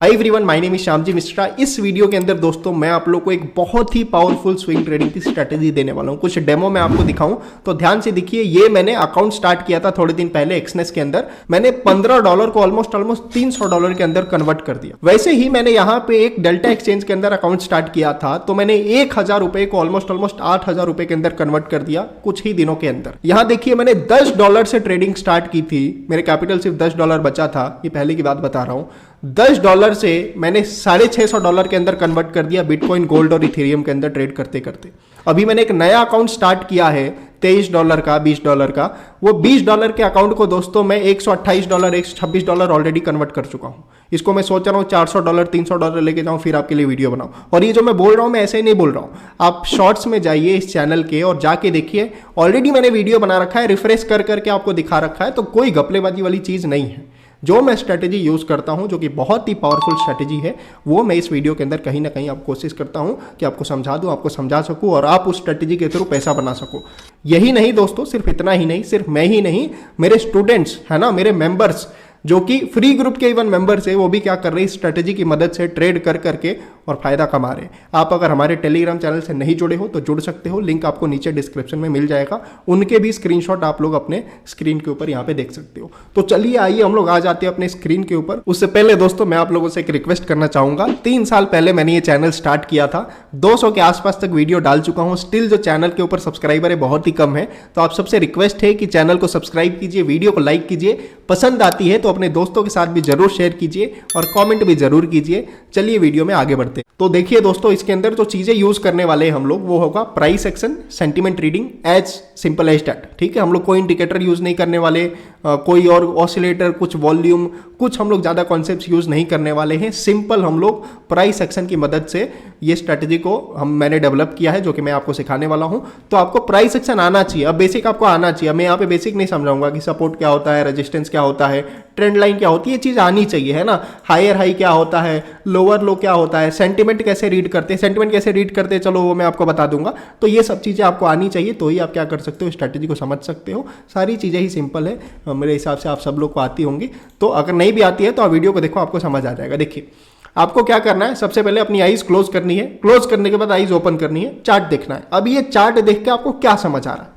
Hi everyone, my name is Shyamji Mishra. इस video के अंदर दोस्तों मैं आप लोग को एक बहुत ही पावरफुल स्विंग ट्रेडिंग की स्ट्रैटेजी देने वाला हूं। कुछ डेमो मैं आपको दिखाऊं तो ध्यान से देखिए। ये मैंने अकाउंट स्टार्ट किया था थोड़े दिन पहले एक्सनेस के अंदर। मैंने $15 को ऑलमोस्ट $300 के अंदर कन्वर्ट कर दिया। वैसे ही मैंने यहाँ पे एक डेल्टा एक्सचेंज के अंदर अकाउंट स्टार्ट किया था तो मैंने 1000 रुपए को ऑलमोस्ट $8000 रुपए के अंदर कन्वर्ट कर दिया कुछ ही दिनों के अंदर। यहाँ देखिए मैंने $10 से ट्रेडिंग स्टार्ट की थी। मेरे कैपिटल सिर्फ $10 बचा था, ये पहले की बात बता रहा हूँ। $10 से मैंने $650 के अंदर कन्वर्ट कर दिया बिटकॉइन, गोल्ड और इथेरियम के अंदर ट्रेड करते करते। अभी मैंने एक नया अकाउंट स्टार्ट किया है $23 का, $20 का। वो $20 के अकाउंट को दोस्तों मैं $128, $126 ऑलरेडी कन्वर्ट कर चुका हूँ। इसको मैं सोच रहा हूँ $400, $300 लेके जाऊँ, फिर आपके लिए वीडियो बनाऊँ। और ये जो मैं बोल रहा हूँ मैं ऐसे ही नहीं बोल रहा हूँ। आप शॉर्ट्स में जाइए इस चैनल के और जाके देखिए, ऑलरेडी मैंने वीडियो बना रखा है, रिफ्रेश कर करके आपको दिखा रखा है। तो कोई घपलेबाजी वाली चीज़ नहीं है। जो मैं स्ट्रैटेजी यूज़ करता हूं, जो कि बहुत ही पावरफुल स्ट्रैटेजी है, वो मैं इस वीडियो के अंदर कहीं ना कहीं आप कोशिश करता हूं कि आपको समझा दूं, आपको समझा सकूं और आप उस स्ट्रैटेजी के थ्रू पैसा बना सको। यही नहीं दोस्तों, सिर्फ इतना ही नहीं, सिर्फ मैं ही नहीं, मेरे स्टूडेंट्स है ना, मेरे मेंबर्स जो कि फ्री ग्रुप के इवन मेंबर्स है, वो भी क्या कर रहे हैं, इस स्ट्रैटेजी की मदद से ट्रेड कर करके और फायदा कमा रहे हैं। आप अगर हमारे टेलीग्राम चैनल से नहीं जुड़े हो तो जुड़ सकते हो, लिंक आपको नीचे डिस्क्रिप्शन में मिल जाएगा। उनके भी स्क्रीनशॉट आप लोग अपने स्क्रीन के ऊपर यहाँ पे देख सकते हो। तो चलिए आइए हम लोग आ जाते हैं अपने स्क्रीन के ऊपर। उससे पहले दोस्तों मैं आप लोगों से एक रिक्वेस्ट करना चाहूंगा। 3 साल पहले मैंने ये चैनल स्टार्ट किया था, 200 के आसपास तक वीडियो डाल चुका हूँ। स्टिल जो चैनल के ऊपर सब्सक्राइबर है बहुत ही कम है। तो आप सबसे रिक्वेस्ट है कि चैनल को सब्सक्राइब कीजिए, वीडियो को लाइक कीजिए, पसंद आती है तो अपने दोस्तों के साथ भी जरूर शेयर कीजिए और कमेंट भी जरूर कीजिए। चलिए वीडियो में आगे बढ़ते हैं। तो देखिए दोस्तों, इसके अंदर जो चीजें यूज करने वाले हैं हम लोग, वो होगा price action, sentiment reading, as simple as that. ठीक है, हम लोग कोई इंडिकेटर यूज नहीं करने वाले, कोई और ऑसिलेटर, कुछ वॉल्यूम, कुछ हम लोग ज्यादा कॉन्सेप्ट्स यूज नहीं करने वाले हैं। सिंपल हम लोग प्राइस एक्शन की मदद से ये स्ट्रैटेजी को मैंने डेवलप किया है, जो कि मैं आपको सिखाने वाला हूं। तो आपको प्राइस एक्शन आना चाहिए। अब बेसिक आपको आना चाहिए। मैं यहाँ पे बेसिक नहीं समझाऊंगा कि सपोर्ट क्या होता है, रेजिस्टेंस क्या होता है, ट्रेंड लाइन क्या होती है, ये चीज आनी चाहिए, है ना। हायर हाई क्या होता है, लोअर लो क्या होता है, सेंटिमेंट कैसे रीड करते हैं, सेंटिमेंट कैसे रीड करते हैं, चलो वो मैं आपको बता दूंगा। तो ये सब चीजें आपको आनी चाहिए, तो ही आप क्या कर सकते हो, स्ट्रैटेजी को समझ सकते हो। सारी चीजें ही सिंपल है, मेरे हिसाब से आप सब लोग को आती होंगी। तो अगर नहीं भी आती है तो आप वीडियो को देखो, आपको समझ आ जाएगा। देखिए आपको क्या करना है, सबसे पहले अपनी आईज क्लोज करनी है। क्लोज करने के बाद आईज ओपन करनी है, चार्ट देखना है। अब ये चार्ट देख के आपको क्या समझ आ रहा है,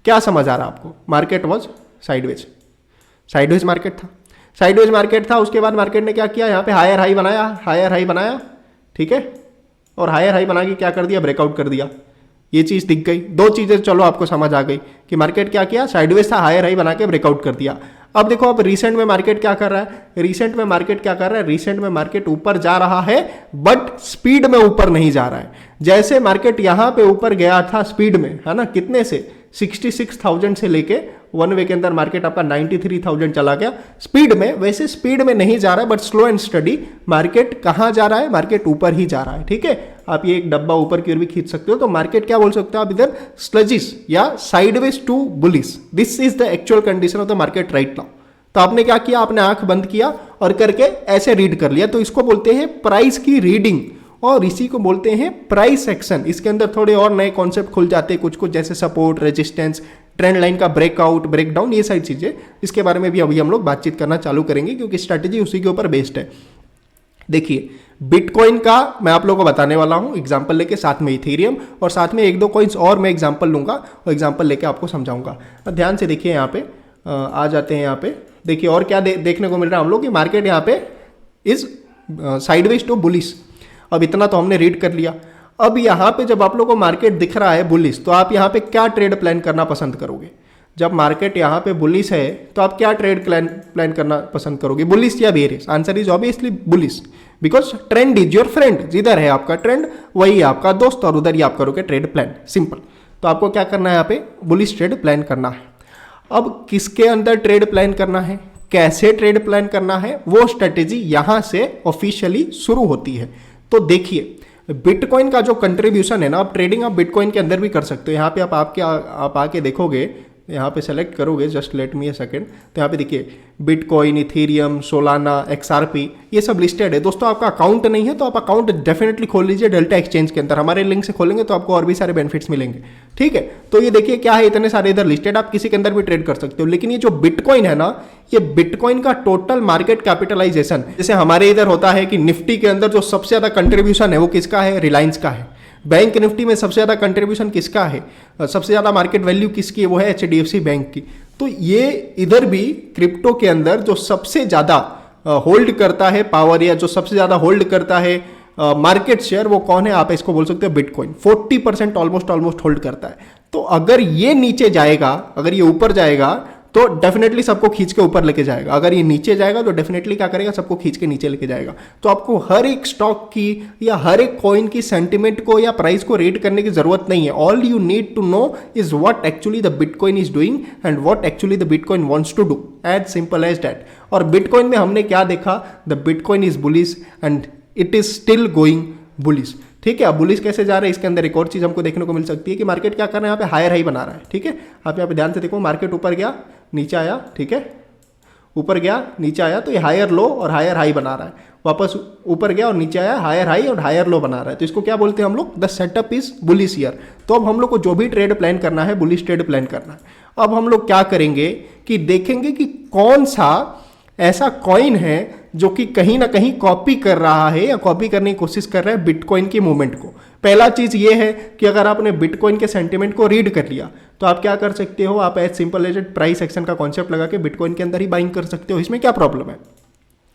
क्या समझ आ रहा है आपको? Market was sideways, sideways market था, साइडवेज मार्केट था। उसके बाद मार्केट ने क्या किया, यहाँ पे हायर हाई बनाया, हायर हाई बनाया, ठीक है, और हायर हाई बना के क्या कर दिया, ब्रेकआउट कर दिया। ये चीज दिख गई। दो चीजें चलो आपको समझ आ गई कि मार्केट क्या किया, साइडवेज था, हायर हाई बना के ब्रेकआउट कर दिया। अब देखो अब रिसेंट में मार्केट क्या कर रहा है, रिसेंट में मार्केट क्या कर रहा है, रिसेंट में मार्केट ऊपर जा रहा है बट स्पीड में ऊपर नहीं जा रहा है। जैसे मार्केट यहां पे ऊपर गया था स्पीड में, है ना, कितने से 66,000 से लेके 1 वे के अंदर मार्केट आपका 93,000 चला गया स्पीड में। वैसे स्पीड में नहीं जा रहा है but slow and study market कहां जा रहा है, मार्केट ऊपर ही जा रहा है। ठीक है, आप ये एक डब्बा ऊपर की ओर भी खींच सकते हो। तो मार्केट क्या बोल सकते हो आप इधर, स्लजिश या sideways to bullish. This is the actual condition of the market right now. तो आपने क्या किया, आपने आंख बंद किया और करके ऐसे रीड कर लिया। तो इसको बोलते हैं प्राइस की रीडिंग और इसी को बोलते हैं प्राइस एक्शन। इसके अंदर थोड़े और नए कॉन्सेप्ट खुल जाते हैं, कुछ कुछ, जैसे सपोर्ट, रेजिस्टेंस, ट्रेंड लाइन का ब्रेकआउट, ब्रेकडाउन, ये सारी चीजें। इसके बारे में भी अभी हम लोग बातचीत करना चालू करेंगे क्योंकि स्ट्रैटेजी उसी के ऊपर बेस्ड है। देखिए बिटकॉइन का मैं आप लोगों को बताने वाला हूं एग्जांपल लेके, साथ में इथेरियम और साथ में 1-2 कॉइन्स और मैं एग्जांपल लूंगा और एग्जांपल लेके आपको समझाऊंगा। ध्यान से देखिए, यहाँ पे आ जाते हैं। यहाँ पे देखिए और क्या देखने को मिल रहा है हम लोग कि मार्केट यहाँ पे इज साइडवेज टू बुलिश। अब इतना तो हमने रीड कर लिया। अब यहाँ पे जब आप लोगों को मार्केट दिख रहा है बुलिश, तो आप यहाँ पे क्या ट्रेड प्लान करना पसंद करोगे? जब मार्केट यहाँ पे बुलिश है तो आप क्या ट्रेड प्लान करना पसंद करोगे, बुलिश या bearish? Answer is obviously bullish, because trend is your friend. जिधर है आपका ट्रेंड वही है आपका दोस्त और उधर ही आप करोगे ट्रेड प्लान, सिंपल। तो आपको क्या करना है, यहाँ पे बुलिश ट्रेड प्लान करना है। अब किसके अंदर ट्रेड प्लान करना है, कैसे ट्रेड प्लान करना है, वो स्ट्रेटेजी यहां से ऑफिशियली शुरू होती है। तो देखिए बिटकॉइन का जो कंट्रीब्यूशन है ना, अब ट्रेडिंग आप बिटकॉइन के अंदर भी कर सकते हो। यहाँ पे आप आके देखोगे यहाँ पे सेलेक्ट करोगे, just let me a second, तो यहाँ पे देखिए बिटकॉइन, इथेरियम, सोलाना, XRP ये सब लिस्टेड है। दोस्तों आपका अकाउंट नहीं है तो आप अकाउंट डेफिनेटली खोल लीजिए डेल्टा एक्सचेंज के अंदर, हमारे लिंक से खोलेंगे तो आपको और भी सारे बेनिफिट्स मिलेंगे, ठीक है। तो ये देखिए क्या है, इतने सारे इधर लिस्टेड, आप किसी के अंदर भी ट्रेड कर सकते हो। लेकिन ये जो बिटकॉइन है ना, ये बिटकॉइन का टोटल मार्केट कैपिटलाइजेशन, जैसे हमारे इधर होता है कि निफ्टी के अंदर जो सबसे ज्यादा कंट्रीब्यूशन है वो किसका है, रिलायंस का है। बैंक निफ्टी में सबसे ज़्यादा कंट्रीब्यूशन किसका है, सबसे ज़्यादा मार्केट वैल्यू किसकी है, वो है HDFC बैंक की। तो ये इधर भी क्रिप्टो के अंदर जो सबसे ज़्यादा होल्ड करता है पावर, या जो सबसे ज़्यादा होल्ड करता है मार्केट शेयर, वो कौन है, आप इसको बोल सकते हो बिटकॉइन। 40% ऑलमोस्ट होल्ड करता है। तो अगर ये नीचे जाएगा, अगर ये ऊपर जाएगा तो डेफिनेटली सबको खींच के ऊपर लेके जाएगा, अगर ये नीचे जाएगा तो डेफिनेटली क्या करेगा, सबको खींच के नीचे लेके जाएगा। तो आपको हर एक स्टॉक की या हर एक कॉइन की सेंटिमेंट को या प्राइस को रेट करने की जरूरत नहीं है। All you need to know is what actually the bitcoin is doing and what actually the bitcoin wants to do, as simple as that. और बिटकॉइन में हमने क्या देखा, the bitcoin is bullish and it is still going bullish, ठीक है। अब bullish कैसे जा रहा है, इसके अंदर एक और चीज हमको देखने को मिल सकती है कि मार्केट क्या कर रहा है, यहाँ पे हायर हाई बना रहा है, ठीक है। आप यहाँ पे ध्यान से देखो, मार्केट ऊपर गया नीचे आया, ठीक है, ऊपर गया नीचे आया, तो ये हायर लो और हायर हाई बना रहा है, वापस ऊपर गया और नीचे आया, हायर हाई और हायर लो बना रहा है। तो इसको क्या बोलते हैं हम लोग, the setup is bullish year. तो अब हम लोग को जो भी ट्रेड प्लान करना है, बुलिश ट्रेड प्लान करना है। अब हम लोग क्या करेंगे कि देखेंगे कि कौन सा ऐसा कॉइन है जो कि कहीं ना कहीं कॉपी कर रहा है या कॉपी करने की कोशिश कर रहा है बिटकॉइन के मूवमेंट को। पहला चीज ये है कि अगर आपने बिटकॉइन के सेंटिमेंट को रीड कर लिया तो आप क्या कर सकते हो, आप as simple as price action का कॉन्सेप्ट लगा के बिटकॉइन के अंदर ही बाइंग कर सकते हो। इसमें क्या प्रॉब्लम है,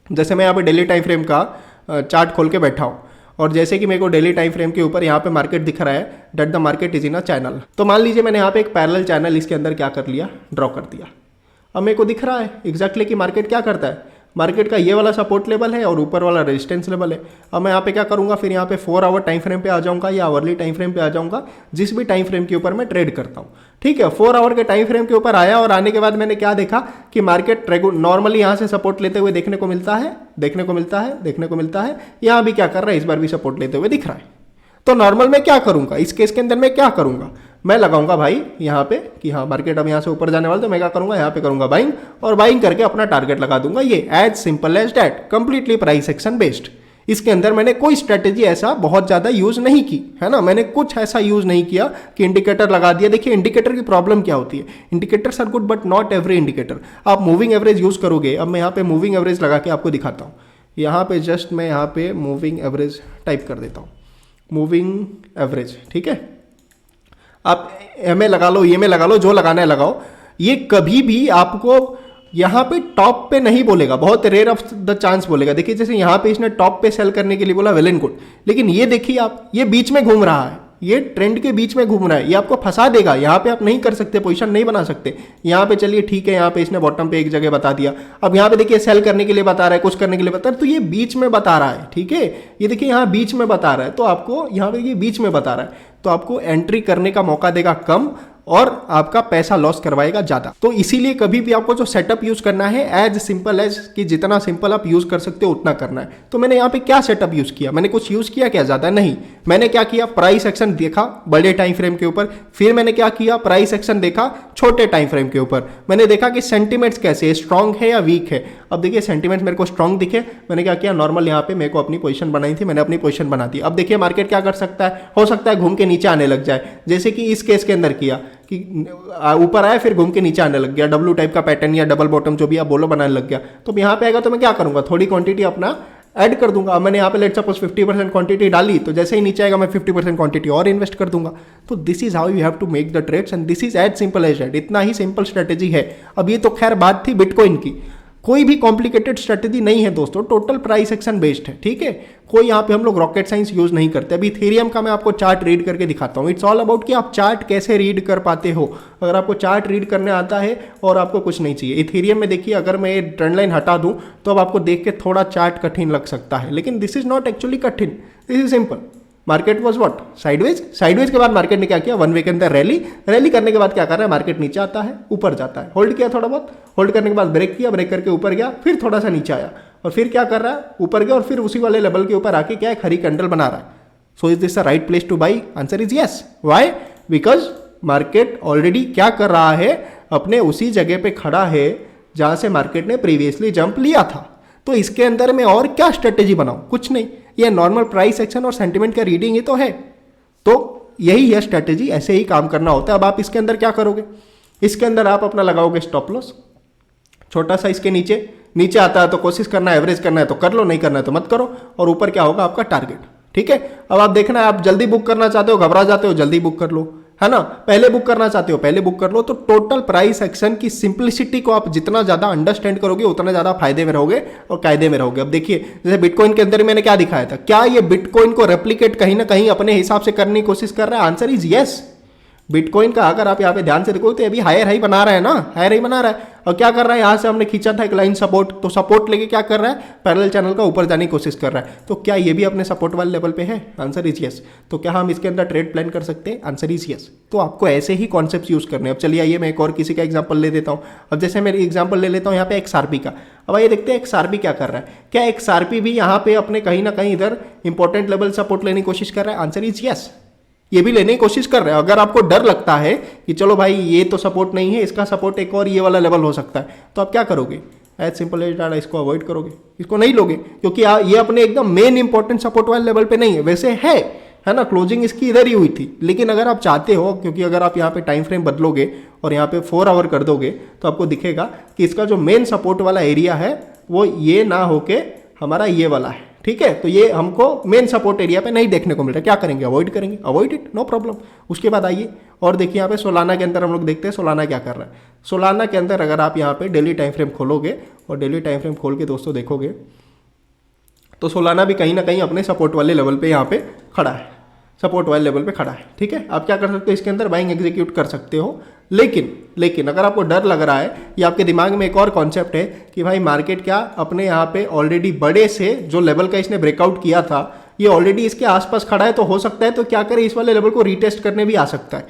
जैसे मैं यहाँ पे डेली टाइम फ्रेम का चार्ट खोल के बैठा हूँ और जैसे कि मेरे को डेली टाइम फ्रेम के ऊपर यहाँ पे मार्केट दिख रहा है that the market is in a channel. तो मान लीजिए मैंने यहाँ पे एक पैरेलल चैनल इसके अंदर क्या कर लिया, ड्रॉ कर दिया। अब मेरे को दिख रहा है एग्जैक्टली कि मार्केट क्या करता है, मार्केट का ये वाला सपोर्ट लेवल है और ऊपर वाला रेजिस्टेंस लेवल है। अब मैं यहाँ पे क्या करूँगा, फिर यहाँ पे 4 आवर टाइम फ्रेम पे आ जाऊँगा या आवरली टाइम फ्रेम पे आ जाऊँगा, जिस भी टाइम फ्रेम के ऊपर मैं ट्रेड करता हूँ, ठीक है। 4 आवर के टाइम फ्रेम के ऊपर आया और आने के बाद मैंने क्या देखा कि मार्केट नॉर्मली यहाँ से सपोर्ट लेते हुए देखने को मिलता है। यहाँ भी क्या कर रहा है, इस बार भी सपोर्ट लेते हुए दिख रहा है। तो नॉर्मल मैं क्या करूँगा, इस केस के अंदर मैं क्या करूँगा, मैं लगाऊंगा भाई यहाँ पे कि हाँ मार्केट अब यहाँ से ऊपर जाने वाला, तो मैं क्या करूंगा, यहाँ पे करूंगा बाइंग और बाइंग करके अपना टारगेट लगा दूंगा। ये as simple as that, completely price action based. इसके अंदर मैंने कोई स्ट्रेटेजी ऐसा बहुत ज्यादा यूज नहीं की है ना, मैंने कुछ ऐसा यूज नहीं किया कि इंडिकेटर लगा दिया। देखिए इंडिकेटर की प्रॉब्लम क्या होती है, indicators are good but not every indicator. आप मूविंग एवरेज यूज करोगे, अब मैं यहाँ पे मूविंग एवरेज लगा के आपको दिखाता हूँ। यहाँ पे जस्ट मैं यहाँ पे मूविंग एवरेज टाइप कर देता हूँ, मूविंग एवरेज, ठीक है। आप एमए लगा लो, ईएमए लगा लो, जो लगाना है लगाओ। ये कभी भी आपको यहाँ पे टॉप पे नहीं बोलेगा, बहुत रेयर ऑफ द चांस बोलेगा। देखिए जैसे यहाँ पे इसने टॉप पे सेल करने के लिए बोला, वेल एंड गुड, लेकिन ये देखिए आप, ये बीच में घूम रहा है, ये ट्रेंड के बीच में घूम रहा है, ये आपको फंसा देगा। यहाँ पे आप नहीं कर सकते, पोजीशन नहीं बना सकते। यहाँ पे चलिए ठीक है, यहाँ पे इसने बॉटम पे एक जगह बता दिया, अब यहाँ पे देखिए सेल करने के लिए बता रहा है, कुछ करने के लिए बता रहा है, तो ये बीच में बता रहा है, ठीक है। ये देखिए यहाँ बीच में बता रहा है, तो आपको यहाँ पे ये बीच में बता रहा है, तो आपको एंट्री करने का मौका देगा कम और आपका पैसा लॉस करवाएगा ज्यादा। तो इसीलिए कभी भी आपको जो सेटअप यूज करना है एज सिंपल एज कि जितना सिंपल आप यूज कर सकते हो उतना करना है। तो मैंने यहाँ पे क्या सेटअप यूज किया, मैंने कुछ यूज किया क्या, ज्यादा नहीं। मैंने क्या किया, प्राइस एक्शन देखा बड़े टाइम फ्रेम के ऊपर, फिर मैंने क्या किया, प्राइस एक्शन देखा छोटे टाइम फ्रेम के ऊपर। मैंने देखा कि सेंटिमेंट्स कैसे, स्ट्रांग है या वीक है। अब देखिए सेंटिमेंट्स मेरे को स्ट्रांग दिखे, मैंने क्या किया, नॉर्मल यहाँ पे मेरे को अपनी पोजीशन बनाई थी, मैंने अपनी पोजीशन बना दी। अब देखिए मार्केट क्या कर सकता है, हो सकता है घूम के नीचे आने लग जाए, जैसे कि इस केस के अंदर किया कि ऊपर आया फिर घूम के नीचे आने लग गया, डब्ल्यू टाइप का पैटर्न या डबल बॉटम जो भी आप बोलो बनाने लग गया। तो यहाँ पे आएगा तो मैं क्या करूंगा, थोड़ी क्वांटिटी अपना ऐड कर दूंगा। मैंने यहाँ पे लेट सपोज 50% क्वांटिटी डाली, तो जैसे ही नीचे आएगा मैं 50% क्वांटिटी और इन्वेस्ट कर दूंगा। तो this is how you have to make the trades and this is as simple as that. इतना ही सिंपल स्ट्रेटेजी है। अब ये तो खैर बात थी बिटकॉइन की, कोई भी कॉम्प्लिकेटेड स्ट्रेटेजी नहीं है दोस्तों, टोटल प्राइस एक्शन बेस्ड है, ठीक है। कोई यहाँ पे हम लोग रॉकेट साइंस यूज नहीं करते। अभी इथेरियम का मैं आपको चार्ट रीड करके दिखाता हूँ। इट्स ऑल अबाउट कि आप चार्ट कैसे रीड कर पाते हो। अगर आपको चार्ट रीड करने आता है और आपको कुछ नहीं चाहिए। इथेरियम में देखिए अगर मैं ट्रेंड लाइन हटा दूं तो अब आपको देख के थोड़ा चार्ट कठिन लग सकता है, लेकिन दिस इज नॉट एक्चुअली कठिन, this is simple. Market was what, sideways के बाद मार्केट ने क्या किया, 1 वीक के अंदर रैली करने के बाद क्या कर रहा है, मार्केट नीचे आता है, ऊपर जाता है, होल्ड किया थोड़ा बहुत, होल्ड करने के बाद ब्रेक किया, ब्रेक करके ऊपर गया, फिर थोड़ा सा नीचे आया और फिर क्या कर रहा है, ऊपर गया और फिर उसी वाले लेवल के ऊपर आके क्या है, खरी कैंडल बना रहा है। So is this the right place two by? Answer is yes. Why? Because market already क्या कर रहा है, अपने उसी जगह पे खड़ा है जहां से मार्केट ने प्रीवियसली जंप लिया था। तो इसके अंदर मैं और क्या स्ट्रेटेजी बनाऊं, कुछ नहीं, ये नॉर्मल प्राइस एक्शन और सेंटिमेंट का रीडिंग ही तो है। तो यही है स्ट्रेटेजी, ऐसे ही काम करना होता है। अब आप इसके अंदर क्या करोगे, इसके अंदर आप अपना लगाओगे स्टॉप लॉस छोटा सा, इसके नीचे आता है तो कोशिश करना है, एवरेज करना है तो कर लो, नहीं करना है तो मत करो, और ऊपर क्या होगा आपका टारगेट। ठीक है, अब आप देखना है, आप जल्दी बुक करना चाहते हो, घबरा जाते हो, जल्दी बुक कर लो, है ना, पहले बुक करना चाहते हो पहले बुक कर लो। तो टोटल प्राइस एक्शन की सिंप्लिसिटी को आप जितना ज्यादा अंडरस्टैंड करोगे उतना ज्यादा फायदे में रहोगे और कायदे में रहोगे। अब देखिए, जैसे बिटकॉइन के अंदर मैंने क्या दिखाया था, क्या ये बिटकॉइन को रेप्लिकेट कहीं ना कहीं अपने हिसाब से करने की कोशिश कर रहा है? Answer is yes. बिटकॉइन का अगर आप यहाँ पे ध्यान से देखोगे तो अभी हायर हाई बना रहा है ना, हायर हाई बना रहा है, और क्या कर रहा है, यहाँ से हमने खींचा था एक लाइन सपोर्ट, तो सपोर्ट लेके क्या कर रहा है, पैरेलल चैनल का ऊपर जाने की कोशिश कर रहा है। तो क्या ये भी अपने सपोर्ट वाले लेवल पे है? Answer is yes. तो क्या हम इसके अंदर ट्रेड प्लान कर सकते हैं? Answer is yes. तो आपको ऐसे ही कॉन्सेप्ट यूज करने। अब चलिए आइए मैं एक और किसी का एग्जाम्पल ले देता हूँ। अब जैसे मैं एग्जाम्पल ले लेता हूँ यहाँ पे XRP का। अब आइए देखते हैं XRP क्या कर रहा है। क्या XRP भी यहाँ पे अपने कहीं ना कहीं इधर इंपॉर्टेंट लेवल सपोर्ट लेने की कोशिश कर रहा है? आंसर इज यस, ये भी लेने की कोशिश कर रहे हैं। अगर आपको डर लगता है कि चलो भाई ये तो सपोर्ट नहीं है, इसका सपोर्ट एक और ये वाला लेवल हो सकता है, तो आप क्या करोगे? एज सिंपल एज दैट, इसको अवॉइड करोगे, इसको नहीं लोगे, क्योंकि ये अपने एकदम मेन इंपॉर्टेंट सपोर्ट वाले लेवल पे नहीं है। वैसे है ना, क्लोजिंग इसकी इधर ही हुई थी, लेकिन अगर आप चाहते हो, क्योंकि अगर आप यहाँ पे टाइम फ्रेम बदलोगे और यहाँ पे 4 आवर कर दोगे तो आपको दिखेगा कि इसका जो मेन सपोर्ट वाला एरिया है वो ये ना होके हमारा ये वाला है। ठीक है, तो ये हमको मेन सपोर्ट एरिया पे नहीं देखने को मिल रहा है। क्या करेंगे? अवॉइड करेंगे, अवॉइड इट, नो प्रॉब्लम। उसके बाद आइए और देखिए यहाँ पे सोलाना के अंदर हम लोग देखते हैं सोलाना क्या कर रहा है। सोलाना के अंदर अगर आप यहाँ पे डेली टाइम फ्रेम खोलोगे और डेली टाइम फ्रेम खोल के दोस्तों देखोगे तो सोलाना भी कहीं ना कहीं अपने सपोर्ट वाले लेवल पे यहाँ पे खड़ा है, सपोर्ट वाले लेवल पे खड़ा है। ठीक है, आप क्या कर सकते हो, इसके अंदर बाइंग एग्जीक्यूट कर सकते हो। लेकिन अगर आपको डर लग रहा है, या आपके दिमाग में एक और कॉन्सेप्ट है कि भाई मार्केट क्या अपने यहाँ पे ऑलरेडी बड़े से जो लेवल का इसने ब्रेकआउट किया था, ये ऑलरेडी इसके आसपास खड़ा है, तो हो सकता है तो क्या करे, इस वाले लेवल को रीटेस्ट करने भी आ सकता है।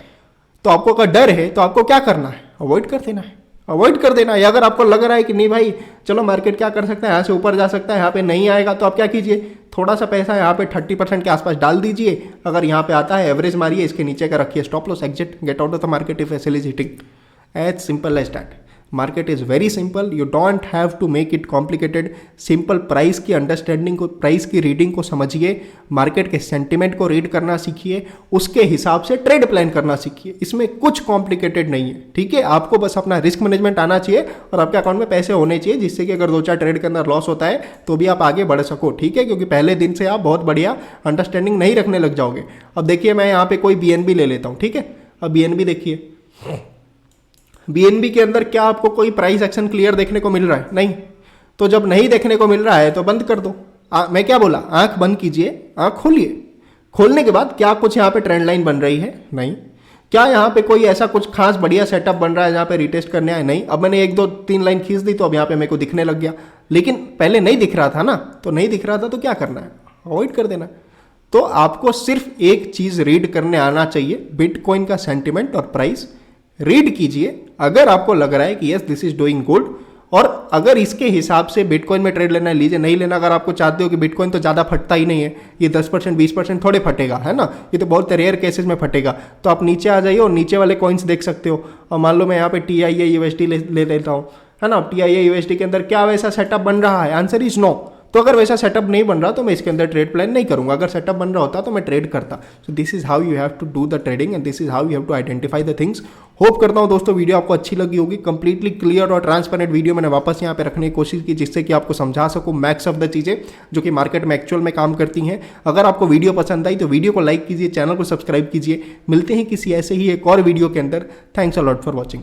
तो आपको अगर डर है तो आपको क्या करना है? अवॉइड कर देना है, अवॉइड कर देना है। अगर आपको लग रहा है कि नहीं भाई चलो मार्केट क्या कर सकता है, यहाँ से ऊपर जा सकता है, यहाँ पे नहीं आएगा, तो आप क्या कीजिए, थोड़ा सा पैसा यहाँ पे 30% के आसपास डाल दीजिए। अगर यहाँ पे आता है एवरेज मारिए, इसके नीचे का रखिए stop loss, exit, get out of the market if SL is hitting. As simple as that. Market is very simple, you don't have to make it complicated. Simple price की अंडरस्टैंडिंग को, price की reading को समझिए, market के sentiment को read करना सीखिए, उसके हिसाब से ट्रेड प्लान करना सीखिए। इसमें कुछ कॉम्प्लिकेटेड नहीं है। ठीक है, आपको बस अपना रिस्क मैनेजमेंट आना चाहिए और आपके अकाउंट में पैसे होने चाहिए, जिससे कि अगर 2-4 ट्रेड के अंदर लॉस होता है तो भी आप आगे बढ़ सको। ठीक है, क्योंकि पहले दिन से आप बहुत बढ़िया अंडरस्टैंडिंग नहीं रखने लग जाओगे। अब देखिए मैं यहाँ पे कोई BNB ले लेता हूँ। ठीक है, अब BNB देखिए, BNB के अंदर क्या आपको कोई प्राइस एक्शन क्लियर देखने को मिल रहा है? नहीं। तो जब नहीं देखने को मिल रहा है तो बंद कर दो। मैं क्या बोला, आंख बंद कीजिए, आंख खोलिए। खोलने के बाद क्या कुछ यहाँ पे ट्रेंड लाइन बन रही है? नहीं। क्या यहाँ पे कोई ऐसा कुछ खास बढ़िया सेटअप बन रहा है जहाँ पे रिटेस्ट करने आए? नहीं। अब मैंने 1-2-3 लाइन खींच दी तो अब यहाँ पे मेरे को दिखने लग गया, लेकिन पहले नहीं दिख रहा था ना, तो नहीं दिख रहा था तो क्या करना है? अवॉइड कर देना। तो आपको सिर्फ एक चीज रीड करने आना चाहिए, बिटकॉइन का सेंटिमेंट और प्राइस रीड कीजिए। अगर आपको लग रहा है कि yes this is doing good, और अगर इसके हिसाब से बिटकॉइन में ट्रेड लेना है लीजिए, नहीं लेना अगर आपको चाहते हो कि बिटकॉइन तो ज़्यादा फटता ही नहीं है, ये 10% 20% थोड़े फटेगा, है ना, ये तो बहुत रेयर केसेस में फटेगा, तो आप नीचे आ जाइए और नीचे वाले कॉइन्स देख सकते हो। और मान लो मैं यहाँ पे TIA USD ले लेता हूँ, है ना, TIA USD के अंदर क्या वैसा सेटअप बन रहा है? Answer is no. तो अगर वैसा सेटअप नहीं बन रहा तो मैं इसके अंदर ट्रेड प्लान नहीं करूंगा। अगर सेटअप बन रहा होता तो मैं ट्रेड करता। So this is how you have to do the trading and this is how you have to identify the things. Hope करता हूं दोस्तों वीडियो आपको अच्छी लगी होगी। कंप्लीटली क्लियर और ट्रांसपेरेंट वीडियो मैंने वापस यहाँ पे रखने की कोशिश की, जिससे कि आपको समझा सकूं मैक्स ऑफ द चीज़ें जो कि मार्केट में एक्चुअल में काम करती हैं। अगर आपको वीडियो पसंद आई तो वीडियो को लाइक कीजिए, चैनल को सब्सक्राइब कीजिए। मिलते हैं किसी ऐसे ही एक और वीडियो के अंदर। Thanks a lot for watching.